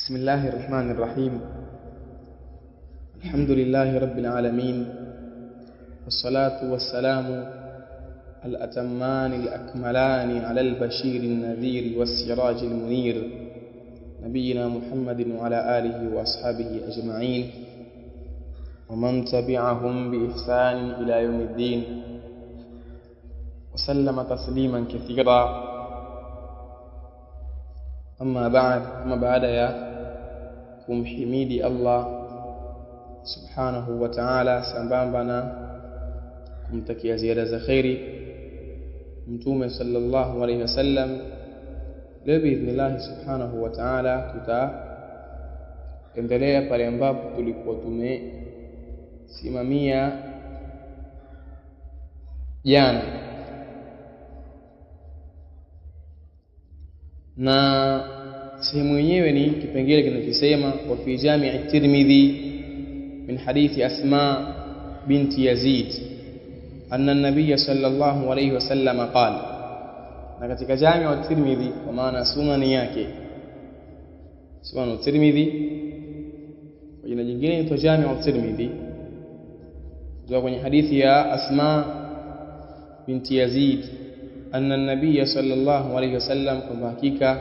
بسم الله الرحمن الرحيم. الحمد لله رب العالمين، والصلاة والسلام الأتمان الأكملان على البشير النذير والسراج المنير، نبينا محمد وعلى آله وأصحابه أجمعين ومن تبعهم بإحسان إلى يوم الدين، وسلم تسليما كثيرا. أما بعد يا kumhimidi Allah subhanahu wa ta'ala, sambamba na kumtakia ziada za khairi mtume sallallahu alayhi wasallam. Leo biidhnillah subhanahu wa ta'ala tutaendelea pale ambapo tulikuwa tumesimamia jana, na sehemu yenyewe ni kipengele kinachosema wa fi jami' at-Tirmidhi min hadithi Asma binti Yazid anna an-nabiy sallallahu alayhi wasallam qala. Na katika jami' at-Tirmidhi, kwa maana sunani yake, sunan at-Tirmidhi kwa jina jingine ni jami' at-Tirmidhi, ndio kwenye hadithi ya Asma binti Yazid anna an-nabiy sallallahu alayhi wasallam, kwa hakika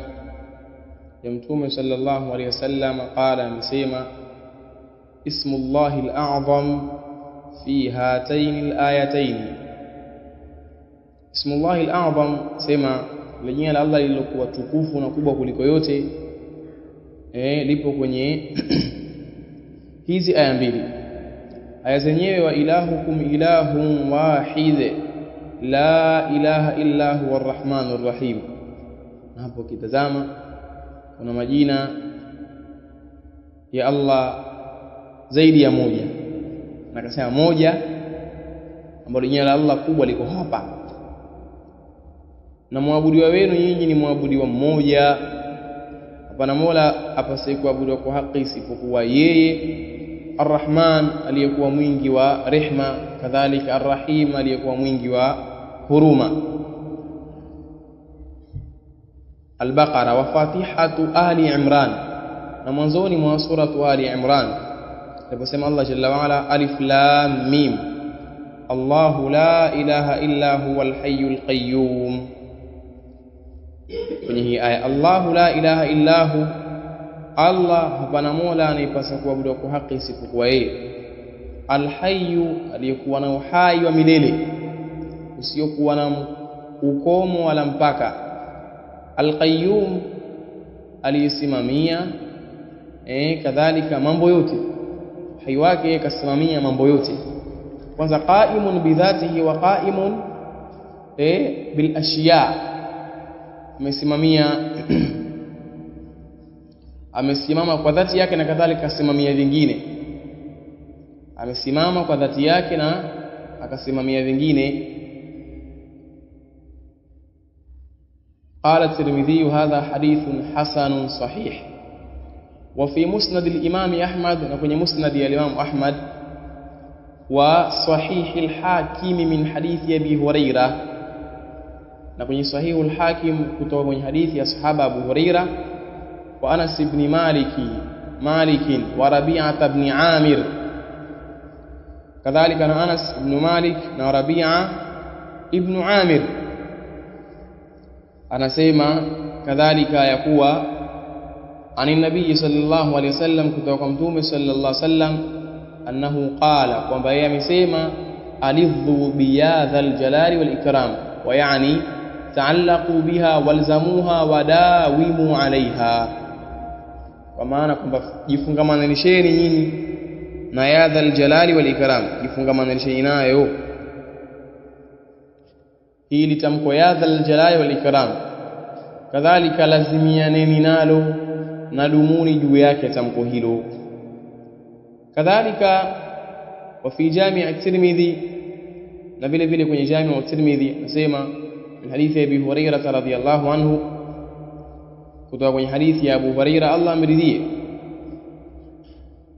ya mtume sallallahu alayhi wasallam qala, amesema ismullahi al-a'zam fi hatayn al-ayatayn. Ismullahi al-a'zam, sema jina la Allah lililokuwa tukufu na kubwa kuliko yote, lipo kwenye hizi aya mbili. Aya zenyewe wa ilahukum ilahun wahid la ilaha illa huwa ar-rahmanur rahim. Na hapo kitazama kuna majina ya Allah zaidi ya moja, na akasema moja ambalo jina la Allah kubwa liko hapa, na muabudiwa wenu nyinyi ni muabudiwa mmoja, hapana mola apasaye kuabudiwa kwa haki isipokuwa yeye, Ar-Rahman aliyekuwa mwingi wa rehma, kadhalika Ar-Rahim aliyekuwa mwingi wa huruma. Al-Baqara wa Fatihatu Ali Imran, na mwanzoni mwa suratu Ali Imran aliposema Allah jalla wa ala alif lam mim Allahu la ilaha illa huwal hayyul qayyum. Kwenye hii aya Allahu la ilaha illa hu, Allah hapana mola anayepasa kuabudiwa kwa haki isipokuwa yeye, al-hayyu aliyekuwa na uhai wa milele usiokuwa na ukomo wala mpaka, al-qayyum aliyesimamia kadhalika mambo yote, uhai wake kasimamia mambo yote. Kwanza qa'imun bi dhatihi wa qa'imun bil ashiya, amesimama kwa dhati yake na kadhalika asimamia vingine, amesimama kwa dhati yake na akasimamia vingine. قال الترمذي هذا حديث حسن صحيح. وفي مسند الإمام أحمد، نكون مسند الإمام أحمد، وصحيح الحاكم من حديث أبي هريرة، نكون صحيح الحاكم كتب من حديث أصحاب أبو هريرة وأنس بن مالك وربيعة بن عامر، كذلك أنس بن مالك وربيعة ابن عامر. Anasema kadhalika ya kuwa ani nabii sallallahu alayhi wasallam, kutoka kwa mtume sallallahu alayhi wasallam, annahu qala, kwamba yeye amesema alidhu biyadhal jalali wal ikram, wa yani ta'allaqu biha walzamuha wadawimu alaiha, kwa maana kwamba jifungamanisheni nyinyi na yadhal jalali wal ikram, jifungamanisheni nayo. Hili tamko yadhal jalali wal ikram, kadhalika lazimianeni nalo na dumuni juu yake tamko hilo. Kadhalika wa fi jami' at-Tirmidhi, na vile vile kwenye jami' at-Tirmidhi nasema hadithi ya Abi Hurairah radhiyallahu anhu, kutoka kwenye hadithi ya Abu Hurairah Allah amridhie,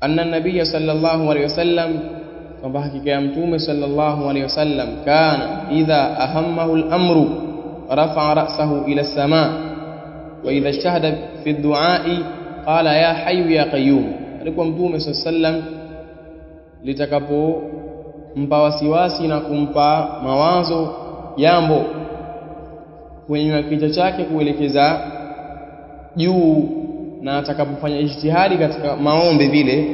anna an-nabiy sallallahu alayhi wasallam, kwamba hakika ya mtume sallallahu alayhi wasallam, kana idha ahammahu al-amru rafa'a ra'sahu ila as-sama' wa idha shahada fi ad-du'a'i qala ya hayyu ya qayyum. Alikuwa Mtume sallam litakapompa wasiwasi na kumpa mawazo jambo kwenye kichwa chake kuelekeza juu, na atakapofanya ijtihadi katika maombi vile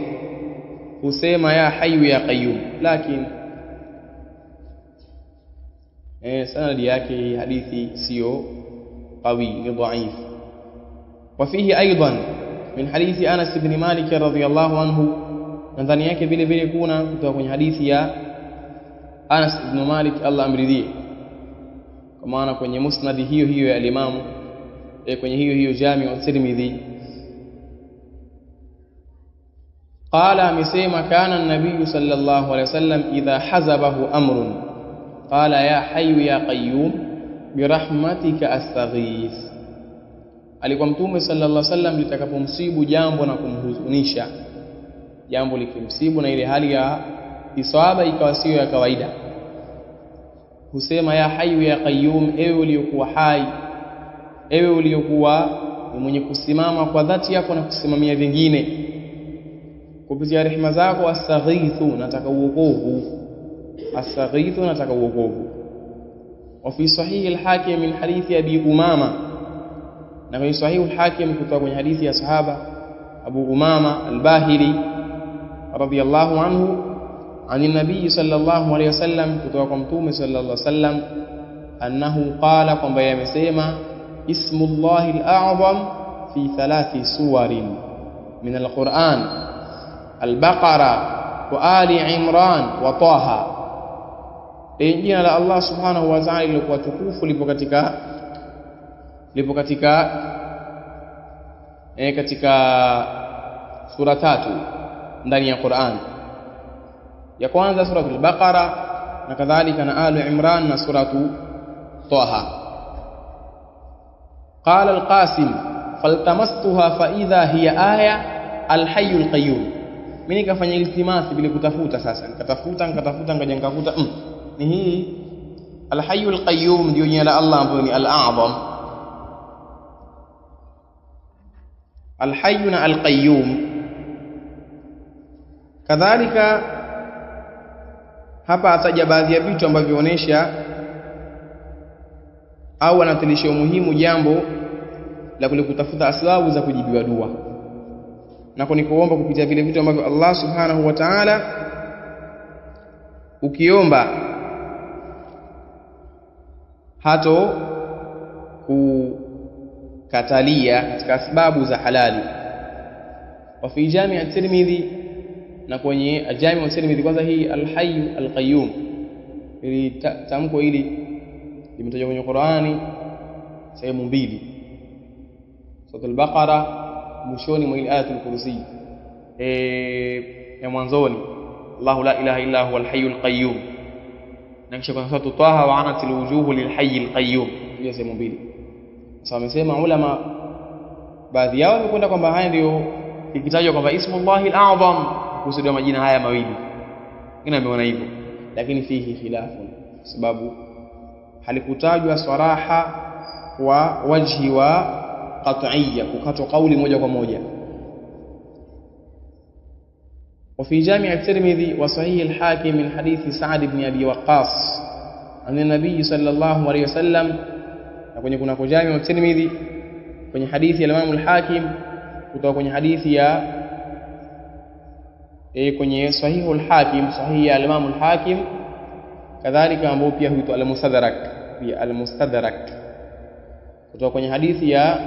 husema ya hayyu ya qayyum. Lakini sanadi yake hadithi sio qawi, ni dhaif. وفيه أيضا من حديث أنس بن مالك رضي الله عنه، ndani yake vile vile kuna kutoka kwenye hadithi ya Anas ibn Malik Allah amridhie, kwa maana kwenye musnad hiyo ya al-Imam kwenye hiyo Jami' at-Tirmidhi qala amesema kana an-nabiy sallallahu alayhi wasallam idha hazabahu amrun qala ya hayyu ya qayyum birahmatika astaghith. Alikuwa Mtume sallallahu alayhi wasallam litakapomsibu jambo na kumhuzunisha, jambo likimsibu na ile hali ya isaba ikawa sio ya kawaida, husema ya hayyu ya qayyum, ewe uliyokuwa hai, ewe uliyokuwa mwenye kusimama kwa dhati yako na kusimamia vingine, kupitia rehema zako, astaghithu, nataka uokovu, astaghithu, nataka uokovu. Wa fi sahih al-Hakim min hadithi Abi Umama, na kwenye sahih al-Hakim kutoka kwenye hadithi ya sahaba Abu Umama al-Bahili radiyallahu anhu عن النبي صلى الله عليه وسلم kutoka kwa Mtume صلى الله عليه وسلم annahu qala, kwamba yamesema ismullahi al-a'zam fi 3 suwarin min al-Qur'an al-Baqara wa Ali Imran wa Taha. Jina la Allah subhanahu wa ta'ala lilikuwa tukufu lipo katika sura 3 ndani ya Qur'an. Ya kwanza suratul Baqara na kadhalika na Ali Imran na suratu Taha. Qala al-Qasim faltamastuha fa idha hiya aya al-hayy al-qayyum. Mimi nikafanya iltimasi bila kutafuta, sasa nikatafuta ngaja nikakuta ni hii al-hayy al-qayyum ndio jina la Allah ambayo ni al-a'zam. Al-hayy na al-qayyum kadhalika. Hapa ataja baadhi ya vitu ambavyo vinaonyesha au anatilisha umuhimu jambo la kule kutafuta asbabu za kujibiwa dua, na kunikuomba kupitia vile vitu ambavyo Allah subhanahu wa ta'ala ukiomba hato kukatalia katika sababu za halali. Wa fi Jami' at-Tirmidhi, na kwenye Jami' at-Tirmidhi kwanza hii al-hayy al-qayyum ili tamko hili limetajwa kwenye Qur'ani sehemu mbili, sura al-Baqara mwishoni mwa ile ayatul kursi ya mwanzoni Allahu la ilaha illa huwa al-hayy al-qayyum, na kisha kwa sura Taha wa anatil wujuhu lil-hayy al-qayyum, hiyo sehemu mbili. Sasa wamesema ulama baadhi yao wamekwenda kwamba haya ndio ikitajwa kwamba ismullahi al-a'zam kusudia majina haya mawili, wengine wameona hivyo, lakini fihi khilafun, sababu halikutajwa saraha wa wajhi wa qat'iyya, kukatwa kauli moja kwa moja. وفي جامع الترمذي وصحيح الحاكم من حديث سعد بن أبي وقاص عن النبي صلى الله عليه وسلم. kwenye kuna جامع الترمذي kwenye hadithi ya Imam al-Hakim kutoka kwenye hadithi ya kwenye sahihu al-Hakim, sahihi ya Imam al-Hakim kadhalika, ambao pia huitwa al-Mustadrak kutoka kwenye hadithi ya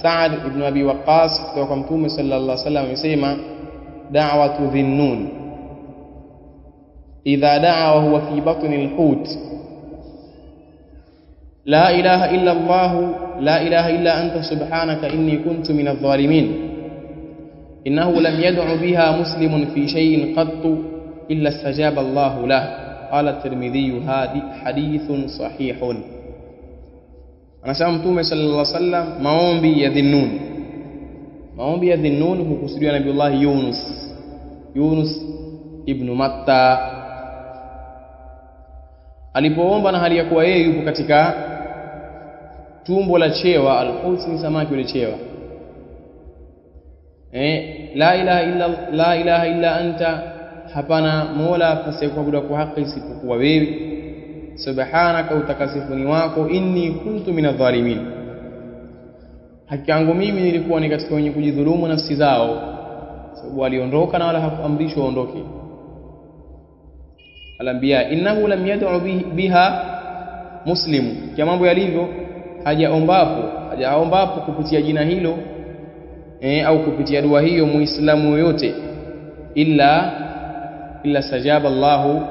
Sa'd ibn Abi Waqqas kutoka kwa Mtume sallallahu alaihi wasallam amesema da'watu dhinnun idha da'a wa huwa fi batni al-hut la ilaha illa Allah la ilaha illa anta subhanaka inni kuntu min adh-dhalimin innahu lam yad'u biha muslimun fi shay'in qattu illa istajaba Allah lahu. Qala at-Tirmidhi hadithun sahihun. Anasema Mtume sallallahu alaihi wasallam maombi ya Dhinnun, maombi ya Dhinnun hukusudiwa Nabiullah Yunus ibn Matta alipoomba na hali ya kuwa yeye yupo katika tumbo la chewa. Al-Hut ni samaki yule chewa, la ilaha illa anta, hapana mola pasiyekuabudiwa kwa haki isipokuwa wewe, subhanaka, utakasifu ni wako, inni kuntu minadh-dhalimin, hakika yangu mimi nilikuwa ni katika wenye kujidhulumu nafsi zao, sababu waliondoka na wala hakuamrishwa waondoke. Al-Anbiya, innahu lam yad'u biha muslimu, kwa mambo yalivyo hajaombapo kupitia jina hilo au kupitia dua hiyo muislamu yoyote illa stajaba Allahu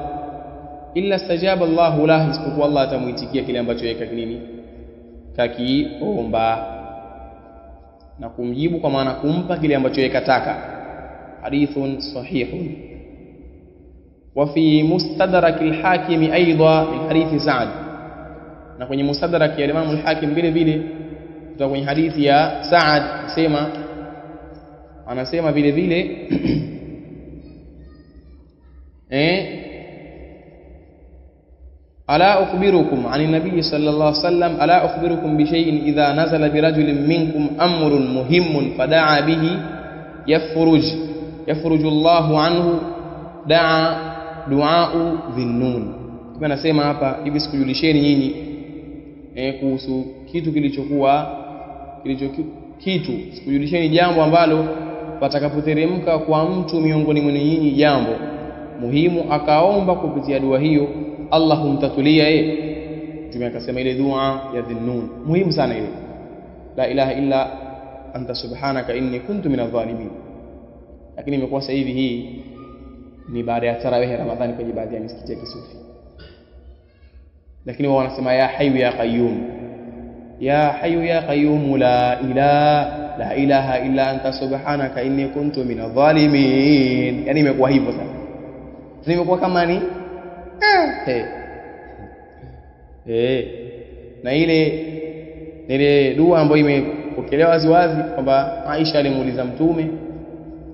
lahu, isipokuwa Allah atamuitikia kile ambacho yeye kakiomba na kumjibu, kwa maana kumpa kile ambacho yeye kataka. Hadithun sahihun. Wa fi mustadrak al-Hakim aidha min hadith Sa'd, na kwenye mustadrak ya Imam al-Hakim vile vile kutoka kwenye hadithi ya Sa'd anasema vile vile ala ukhbirukum ani nabii sallallahu alaihi wasallam, ala ukhbirukum bi shay'in idha nazala bi rajulin minkum amrun muhimmun fadaa bihi yakhruju Allahu anhu du'a'u dhinnun. Kwa nasema hapa hivi, sikujulisheni nyinyi kuhusu sikujulisheni jambo ambalo patakapoteremka kwa mtu miongoni mwenu nyinyi jambo muhimu, akaomba kupitia dua hiyo Allah humtatulia yeye. Mtume akasema ile dua ya dhinnun muhimu sana ile, la ilaha illa anta subhanaka inni kuntu minadh-dhalimin. Lakini imekuwa sasa hivi hii ni baada ya tarawih Ramadhani kwenye baadhi ya misikiti ya Kisufi, lakini wao wanasema ya hayyu ya qayyum, ya hayyu ya qayyum la ilaha illa anta subhanaka inni kuntu minadh-dhalimin. Yani imekuwa hivyo sasa, imekuwa kama ni na ile dua ambayo imepokelewa wazi kwamba Aisha alimuuliza Mtume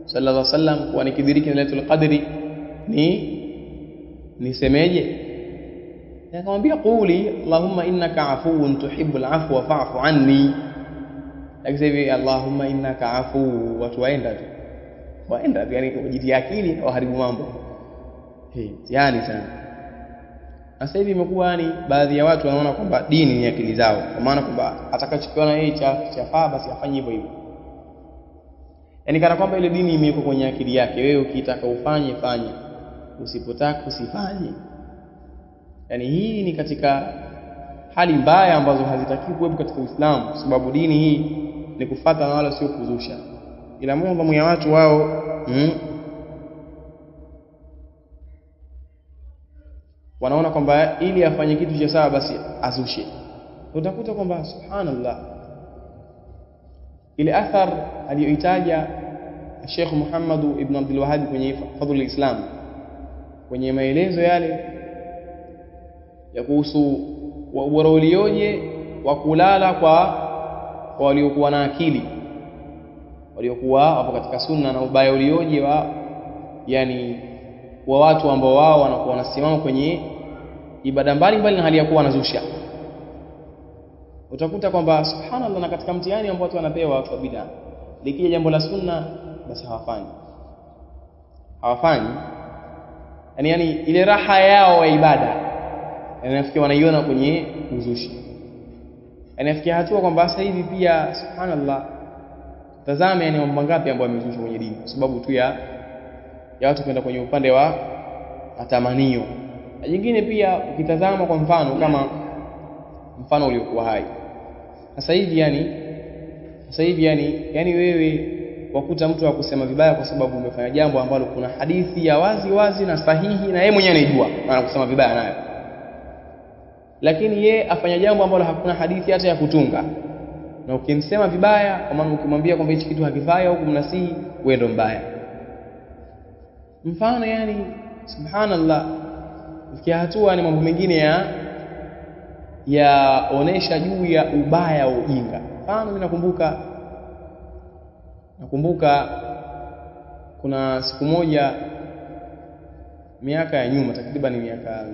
sallallahu alaihi wasallam kwa nikidiriki Lailatul Qadri nisemeje, akamwambia quli Allahumma innaka afuwun tuhibbul afwa fa'fu anni. Lakini hivi Allahumma innaka afu, watu waenda yani kujitia akili au haribu mambo yani sana. Sasa hivi imekuwa yani baadhi ya watu wanaona kwamba dini ni akili zao, kwa maana kwamba atakachokiona yeye chafaa basi afanye hivyo. Yani kana kwamba ile dini imewekwa kwenye akili yake, wewe ukitaka ufanye fanye, usipotaka usifanye. Yani hii ni katika hali mbaya ambazo hazitakiwi kuwepo katika Uislamu, kwa sababu dini hii ni kufuata na wala sio kuzusha. Ila muomba ya watu wao wanaona kwamba ili afanye kitu cha sawa basi azushe. Utakuta kwamba subhanallah, ile athar aliyoitaja Sheikh Muhammad ibn Abdul Wahhab kwenye Fadhlul Islam, kwenye maelezo yale ya kuhusu ubora ulioje wa kulala kwa waliokuwa na akili, waliokuwa hapo katika sunna, na ubaya ulioje wa watu ambao wao wanakuwa wanasimama kwenye ibada mbalimbali na hali ya kuwa wanazusha. Utakuta kwamba subhanallah, na katika mtihani ambao watu wanapewa watu wa bid'a, likija jambo la sunna basi hawafanyi. Yani ile raha yao ya ibada inafikia wanaiona kwenye uzushi. Inafikia hatua kwamba sasa hivi pia subhanallah, tazame yani mambo ngapi ambayo yamezusha kwenye dini kwa sababu tu ya watu kwenda kwenye upande wa matamanio. Na nyingine pia ukitazama kwa mfano kama mfano uliokuwa hai sasa hivi yani wewe wakuta mtu akusema vibaya kwa sababu umefanya jambo ambalo kuna hadithi ya wazi na sahihi na yeye mwenyewe anajua na kusema vibaya nayo, lakini yeye afanya jambo ambalo hakuna hadithi hata ya kutunga, na ukimsema vibaya, kwa maana ukimwambia kwamba hichi kitu hakifai au kumnasihi, wewe ndo mbaya. Mfano yani subhanallah, ikiwa hatua ni mambo mengine yaonesha juu ya ubaya wa ujinga. Mfano mimi nakumbuka kuna siku moja miaka ya nyuma, takriban miaka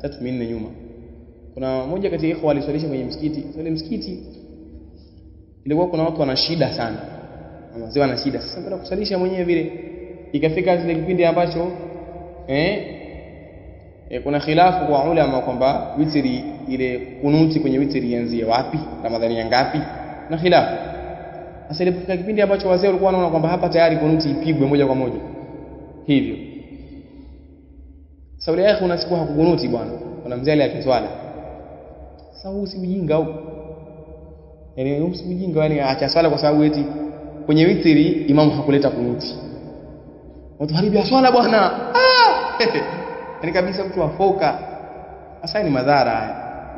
3-4 nyuma, kuna mmoja kati ya ikhwa aliswalisha kwenye msikiti. Ile msikiti ilikuwa kuna watu wana shida sana, wazee wana shida. Sasa bila kusalisha mwenyewe vile ikafika zile kipindi ambacho kuna khilafu kwa ulama kwamba witri ile kunuti kwenye witri ianzie wapi, Ramadhani ya ngapi, na khilafu. Sasa ile kipindi ambacho wazee walikuwa wanaona kwamba hapa tayari kunuti ipigwe moja kwa moja hivyo. Sasa yule akhi unasiku hakukunuti bwana, kuna mzee ile akiswala. Sasa huu si mjinga au? Yaani huu si mjinga, yani acha swala kwa sababu eti kwenye witri imamu hakuleta kunuti. Watu haribia swala bwana. Yaani kabisa mtu afoka. Sasa ni madhara haya,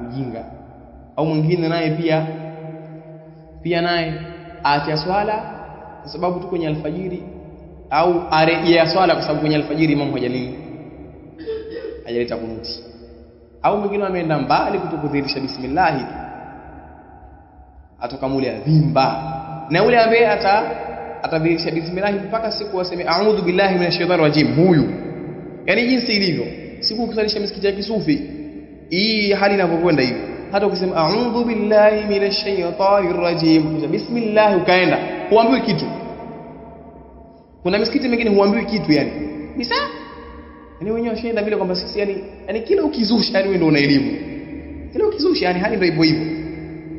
ujinga. Au mwingine naye pia naye aacha swala kwa sababu tu kwenye alfajiri, au arejea swala kwa sababu kwenye alfajiri imamu hajaleta kunuti. Au mwingine ameenda mbali kutokudhihirisha bismillah, atokamule adhimba. Na yule ambaye atadhihirisha bismillah mpaka siku aseme a'udhu billahi minash shaitani rajim, huyu yani jinsi ilivyo siku kusalisha misikiti ya kisufi hii hali inavyokwenda hivi, hata ukisema a'udhu billahi minash shaitani rajim bismillah ukaenda huambiwi kitu. Kuna misikiti mingine huambiwi kitu yani bisa, yani wenyewe washaenda vile kwamba sisi yani kila ukizusha yani wewe ndio una elimu, kila ukizusha yani hali ndio hivyo hivyo.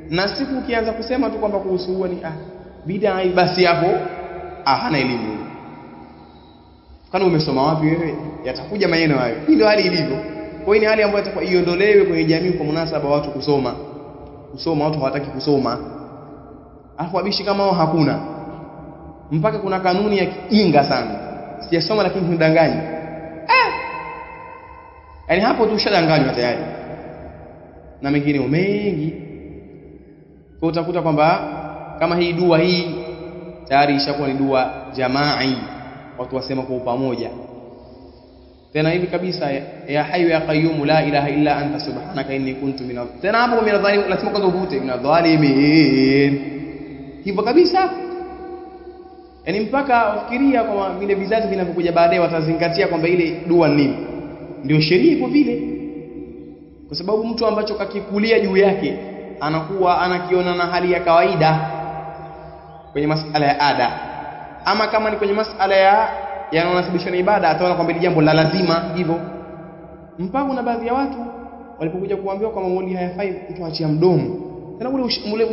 Na siku ukianza kusema tu kwamba kuhusu ni bid'a, basi hapo hana elimu. Kana umesoma wapi wewe, yatakuja maneno hayo. Hii ndio hali ilivyo. Kwa hiyo ni hali ambayo itakuwa iondolewe kwenye jamii kwa munasaba watu kusoma. Watu hawataki kusoma. Alafu abishi kama wao hakuna. Mpaka kuna kanuni ya kijinga sana. Sijasoma lakini nidanganya. Yaani hapo tu ushadanganywa tayari. Na mengine mengi. Kwa utakuta kwamba kama hii dua hii tayari ishakuwa ni dua jamai, watu wasema kwa pamoja. Tena hivi kabisa, ya hayyu ya qayyum la ilaha illa anta subhanaka inni kuntu minadh. Tena hapo minadh-dhalimin lazima kwanza uvute minadh-dhalimin. Hivyo kabisa. Yaani mpaka ufikiria kwa vile vizazi vinavyokuja baadaye watazingatia kwamba ile dua nini. Ndio sheria ipo vile. Kwa sababu mtu ambacho kakikulia juu yake anakuwa anakiona na hali ya kawaida kwenye masala ya ada, ama kama ni kwenye masala yanayonasibishwa na ibada ataona kwamba ni jambo la lazima hivyo. Mpaka na baadhi ya watu walipokuja kuambiwa kwamba maulidi hayafai, mtu aachia mdomo. Tena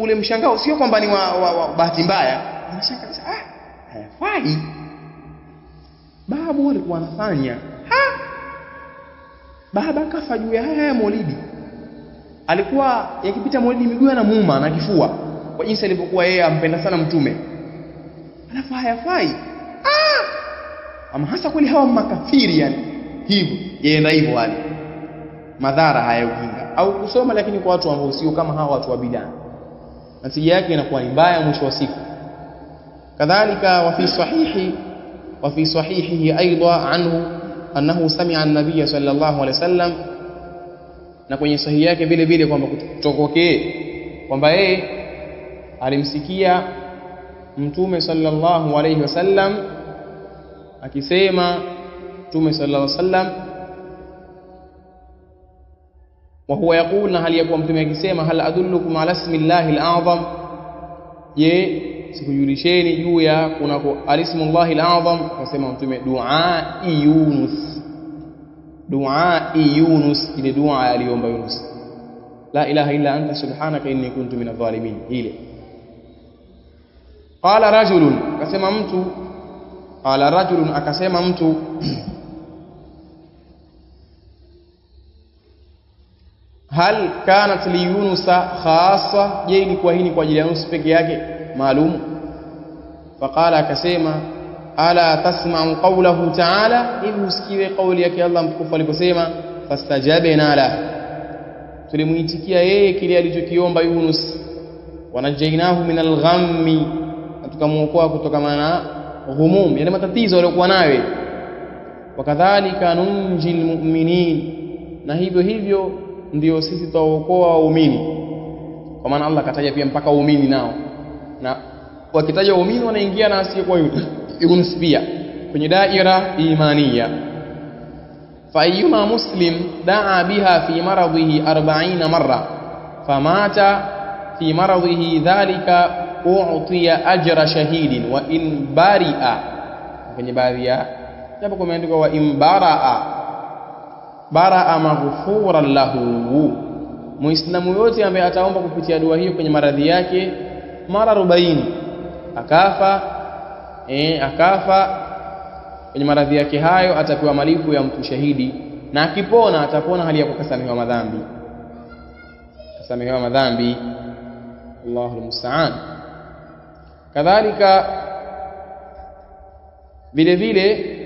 ule mshangao sio kwamba ni wa bahati mbaya, anashaka kabisa hayafai. Babu walikuwa wanafanya baba kafa juu ya haya maulidi. Alikuwa yakipita maulidi miguu anamuuma na kifua kwa jinsi alivyokuwa yeye ampenda sana mtume. Alafu hayafai. Ama hasa kweli hawa makafiri yani hivyo. Yeye hivyo hali. Madhara haya ujinga. Au kusoma lakini kwa watu ambao sio kama hawa watu wa bid'a. Natija yake inakuwa ni mbaya mwisho wa siku. Kadhalika wa fi sahihihi aidha anhu annahu sami'a an-nabiy sallallahu alayhi wasallam, na kwenye sahihi yake vile vile kwamba kutokokee kwamba yeye alimsikia mtume sallallahu alayhi wasallam akisema, mtume sallallahu alayhi wasallam wa huwa yaqul, na hali yakuwa mtume akisema, hal adullukum ala ismillahi al-a'zam, je sikujulisheni juu ya kunako alismullahi al-a'zam. Akasema mtume dua Yunus, ile dua aliomba Yunus, la ilaha illa anta subhanaka inni kuntu minadh-dhalimin. Ile qala rajulun, akasema mtu hal kanat li Yunus khassa, je ilikuwa hii ni kwa ajili ya Yunus peke yake maalum? Faqala, akasema ala tasma'u qawlahu ta'ala, hivi usikiwe kauli yake Allah mtukufu aliposema fastajabna la, tulimuitikia yeye kile alichokiomba Yunus, wanajainahu minal ghammi, tukamuokoa kutokana na ghumum, yani matatizo aliyokuwa nayo. Wakadhalika nunjil mu'minin, na hivyo ndio sisi tutaokoa waumini. Kwa maana Allah kataja pia mpaka waumini nao, na wakitaja waumini wanaingia na asiyekuwa Yunus pia kwenye daira imaniya. Fa ayyuma muslim daa biha fi maradhihi 40 marra famata fi maradhihi dhalika u'tiya ajra shahidin wa in bari'a, kwenye baadhi ya japo kumeandikwa wa in bara'a maghfuran lahu. Muislamu yote ambaye ataomba kupitia dua hiyo kwenye maradhi yake mara 40 akafa kwenye maradhi yake hayo, atapewa malipo ya mtu shahidi, na akipona atapona hali ya kusamehewa madhambi. Allahu musta'an. Kadhalika vile vile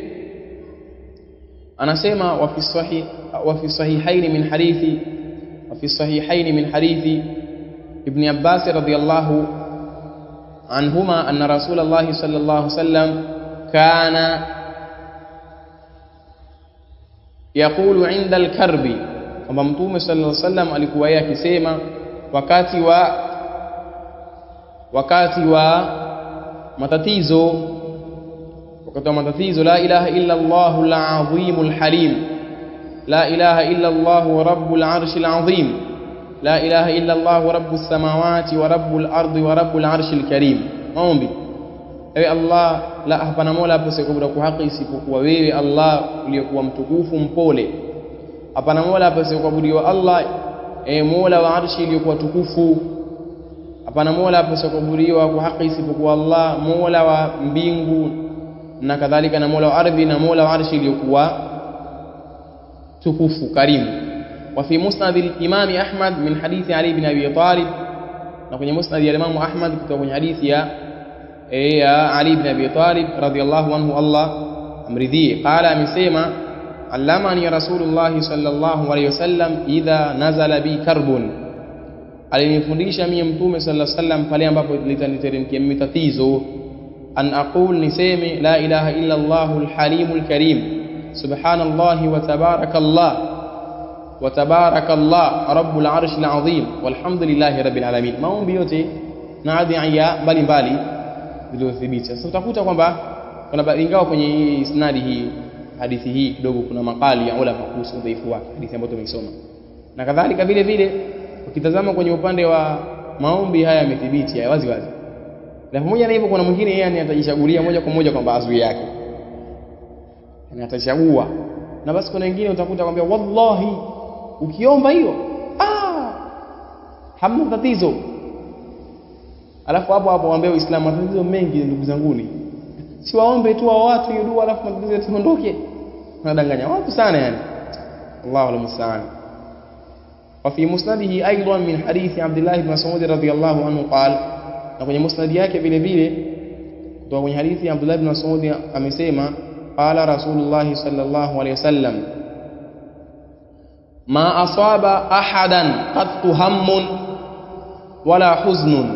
anasema wa fi sahihaini min hadithi Ibn Abbas radhiyallahu anhuma anna Rasulullah sallallahu alaihi wasallam kana yaqulu 'inda al-karbi, kwamba Mtume sallallahu alaihi wasallam alikuwa yeye akisema wakati wa matatizo, la ilaha illa Allahul azimul halim, la ilaha illa Allahu rabbul arshil azim, la ilaha illa Allahu rabbus samawati wa rabbul ardi wa rabbul arshil karim. Maombi: ewe Allah, la hapana mola apasaye kwa haki isipokuwa wewe, Allah uliyekuwa mtukufu mpole. Hapana mola apasaye kuabudiwa Allah, mola wa arshi iliyokuwa tukufu. Hapana mola apasaye kuabudiwa kwa haki isipokuwa Allah, mola wa mbingu na kadhalika, na mola wa ardhi, na mola wa arshi iliyokuwa tukufu karimu. Wa fi musnad al-imam Ahmad min hadithi Ali ibn Abi Talib, na kwenye musnad ya Imam Ahmad kutoka kwenye hadithi ya Ali ibn Abi Talib radhiyallahu anhu, Allah amridhie, qala, amesema: allamani Rasulullah sallallahu alayhi wasallam idha nazala bi karbun, alinifundisha mimi Mtume sallallahu alayhi wasallam pale ambapo litaniteremkia mimi tatizo, an aqul, niseme la ilaha illa Allahul halimul karim, subhanallahi wa tabarakallah rabbul arshil azim, walhamdulillahi rabbil alamin. Maombi yote na adhiya mbalimbali zilizothibiti. Sasa utakuta kwamba kuna ingawa kwenye isnadi hii hadithi hii kidogo kuna makali ya ulama kuhusu udhaifu wake, hadithi ambayo tumeisoma, na kadhalika vile vile ukitazama kwenye upande wa maombi haya yamethibiti ya wazi wazi. Na pamoja na hivyo kuna mwingine yeye atajichagulia moja kwa moja kwamba azui yake, yani atachagua, na basi kuna wengine utakuta kwambia wallahi ukiomba hiyo hamna tatizo. Alafu hapo waambie Uislamu matatizo mengi ndugu zanguni, si waombe tu wa watu hiyo dua alafu matatizo yatondoke. Wanadanganya watu sana yani. Allahu almusta'an. Wa fi musnadihi aidan min hadithi Abdullah ibn Mas'ud radhiyallahu anhu qala, na kwenye musnadi yake vile vile kutoka kwenye hadithi ya Abdullah ibn Mas'ud amesema: qala Rasulullah sallallahu alayhi wasallam, ma asaba ahadan qattu hammun wala huznun,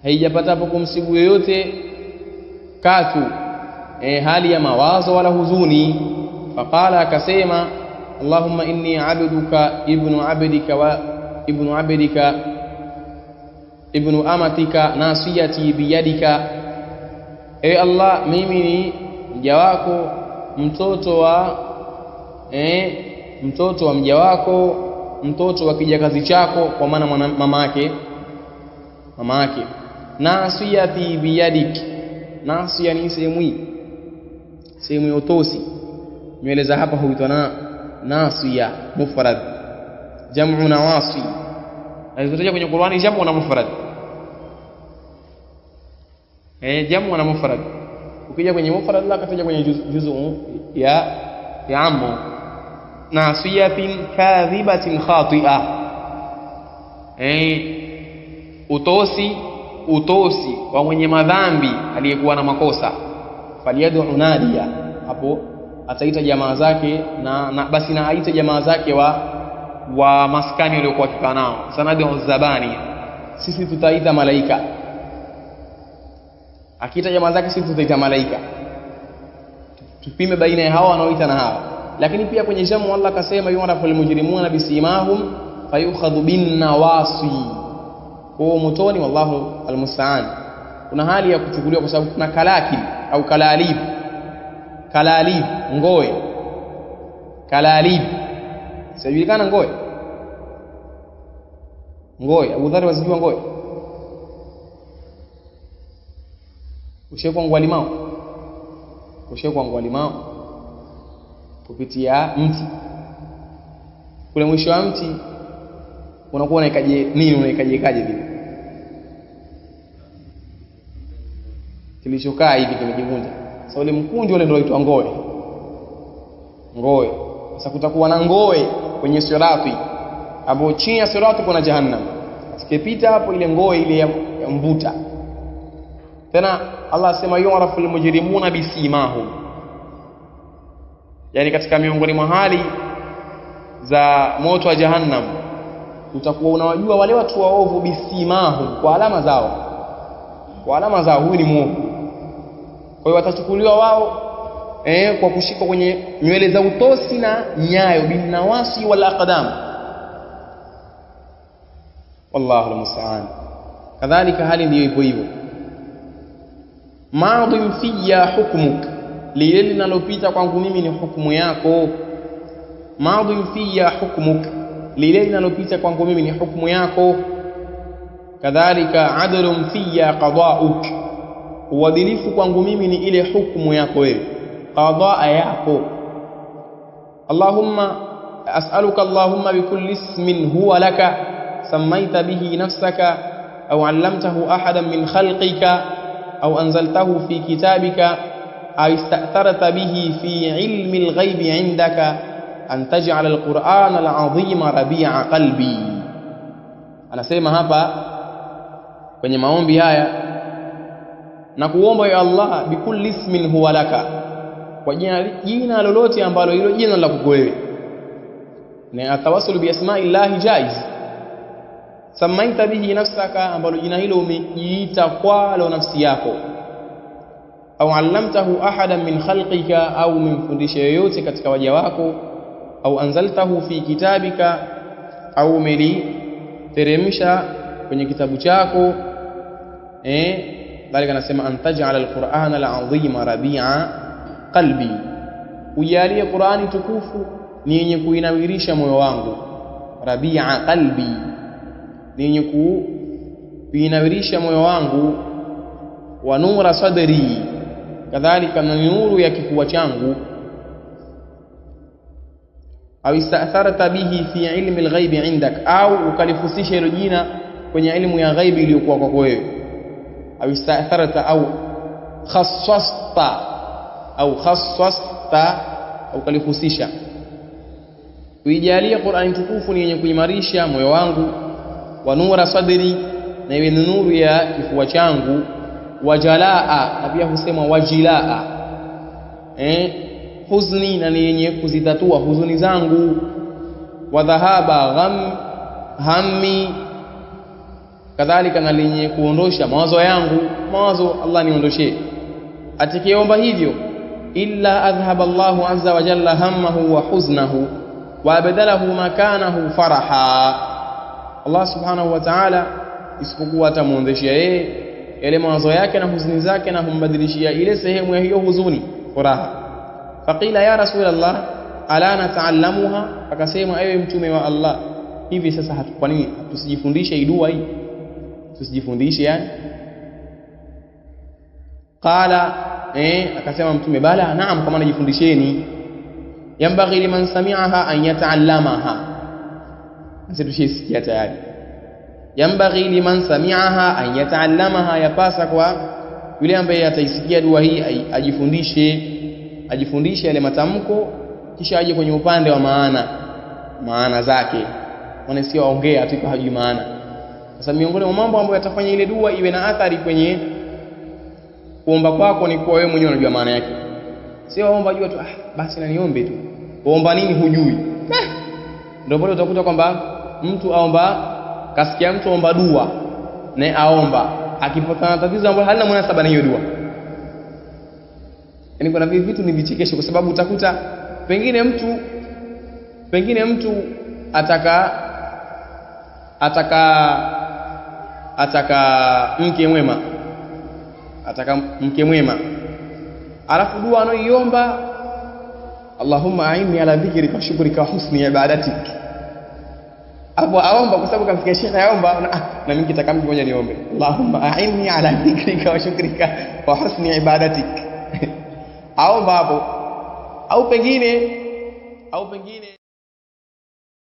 haijapatapo kumsibu yoyote katu hali ya mawazo wala huzuni. Faqala, akasema: Allahumma inni abduka ibnu abdika wa ibnu amatika nasiyati biyadika, ewe Allah, mimi ni mja wako, mtoto wa mja wako, mtoto wa kijakazi chako, kwa maana mama yake. Nasiyati biyadik, nasiya ni sehemu ya utosi, nywele za hapa huitwa nasiya mufrad, jamu nawasi. Alizotaja kwenye Qur'ani jamu na mufrad, jamu na mufrad. Ukija kwenye mufrad la kataja kwenye juzu ya ammu, nasiyatin kadhibatin khati'a, utosi wa mwenye madhambi aliyekuwa na makosa. Faliyad'u nadiya, hapo ataita jamaa zake na basi na aita jamaa zake wa maskani waliokuwa kikaa nao. Sanadu zabani, sisi tutaita malaika. Akiita jamaa zake sisi tutaita malaika. Tupime baina ya hawa wanaoita na hawa. Lakini pia kwenye jamu Allah akasema yu'raful mujrimuna bisimahum fayukhadhu bin nawasi, kwa motoni. Wallahu almusta'an. Kuna hali ya kuchukuliwa kwa sababu kuna kalakil au kalalib, ngoe, sijulikana ngoe. Abu Dharr wasijua ngoe, Ushekwa ngwalimao. Ushekwa ngwalimao kupitia mti. Kule mwisho wa mti unakuwa unaikaje nini, unaikaje vile? Kilichokaa hivi kimejivunja. Sasa ule mkunjo ule ndio unaitwa ngoe. Ngoe. Sasa kutakuwa na ngoe kwenye sirati, ambapo chini ya sirati kuna jahannam. Sikipita hapo ile ngoe ile ya mvuta. Tena Allah asema yu'raful mujrimuna bisimahum. Yani katika miongoni mwa hali za moto wa jahannam utakuwa unawajua wale watu waovu bisimahum, kwa alama zao. Kwa alama zao, huyu ni muovu. Kwa hiyo watachukuliwa wao kwa kushika kwenye nywele za utosi na nyayo, bin nawasi wal aqdam. Wallahu almusta'an. Kadhalika hali ndio hivyo hivyo. Maadhim fiya hukmuk, lile linalopita kwangu mimi ni hukumu yako. Maadhim fiya hukmuk, lile linalopita kwangu mimi ni hukumu yako. Kadhalika adlun fiya qada'uk, uadilifu kwangu mimi ni ile hukumu yako wewe, qadaa yako. Allahumma as'aluka Allahumma bikulli ismin huwa laka sammaita bihi nafsaka aw 'allamtahu ahadan min khalqika أو أنزلته في كتابك أو استأثرت به في علم الغيب عندك أن تجعل القرآن العظيم ربيع قلبي. anasema hapa kwenye maombi haya, na kuomba ya Allah bikulli ismin huwa laka, kwa jina lolote ambalo hilo jina la kwako wewe. Na atawassul bi asma'illahi jaiz. Samaita bihi nafsaka, ambalo jina hilo umejiita kwalo nafsi yako. Au allamtahu ahadan min khalqika, au umemfundisha yoyote katika waja wako. Au anzaltahu fi kitabika, au umeliteremsha kwenye kitabu chako. Bali anasema antaj'ala alqur'ana al'azima rabi'a qalbi, ujalie Qur'ani tukufu ni yenye kuinawirisha moyo wangu. Rabi'a qalbi, ni yenye kuinawirisha moyo wangu. Wa nura sadri, kadhalika na nuru ya kifua changu. Au ista'tharta bihi fi ilmi al-ghaib indak, au ukalifusisha hilo jina kwenye elimu ya ghaibi iliyokuwa kwako wewe. Au ista'tharta au khassasta, au ukalifusisha. Uijalie Qur'ani tukufu ni yenye kuimarisha moyo wangu. Wa nura sadri, na iwe nuru ya kifua changu. Wajalaa, na pia husema wajilaa, huzni, na ni yenye kuzitatua huzuni zangu. Wa dhahaba hammi, kadhalika na lenye kuondosha mawazo yangu. Mawazo Allah niondoshe. Atakayeomba hivyo, illa adhhaba Allahu azza wa jalla hammahu wa huznahu wa abdalahu makanahu faraha, Allah subhanahu wa ta'ala isipokuwa atamuondeshia yeye yale mawazo yake na huzuni zake, na humbadilishia ile sehemu ya hiyo huzuni furaha. Faqila ya Rasulullah ala nata'allamuha, akasema ewe mtume wa Allah, hivi sasa kwa nini tusijifundishe hii dua hii? Tusijifundishe yani? Qala akasema mtume bala naam, kama najifundisheni. Yambaghi liman sami'aha an yata'allamaha, sisi tushisikia tayari. Yambaghi liman sami'aha an yata'allamaha, yapasa kwa yule ambaye ataisikia dua hii ajifundishe yale matamko, kisha aje kwenye upande wa maana zake. Sio aongea tu kwa hajui maana. Sasa miongoni mwa mambo ambayo yatafanya ile dua iwe na athari kwenye kuomba kwako ni kwa wewe mwenyewe unajua maana yake. Sio omba jua tu basi na niombe tu. Kuomba nini hujui. Ndio pale utakuta kwamba mtu aomba, kasikia mtu aomba dua na aomba, akipata tatizo ambalo halina munasaba na hiyo dua. Yaani kuna vitu ni vichekesho, kwa sababu utakuta pengine mtu ataka mke mwema, alafu dua anayoiomba Allahumma a'inni ala dhikrika wa shukrika wa husni ibadatik, hapo aomba kwa sababu kamfikia shekhe aomba na mimi kitaka mimi ngoja niombe Allahumma a'inni ala dhikrika wa shukrika wa husni ibadatik aomba hapo au pengine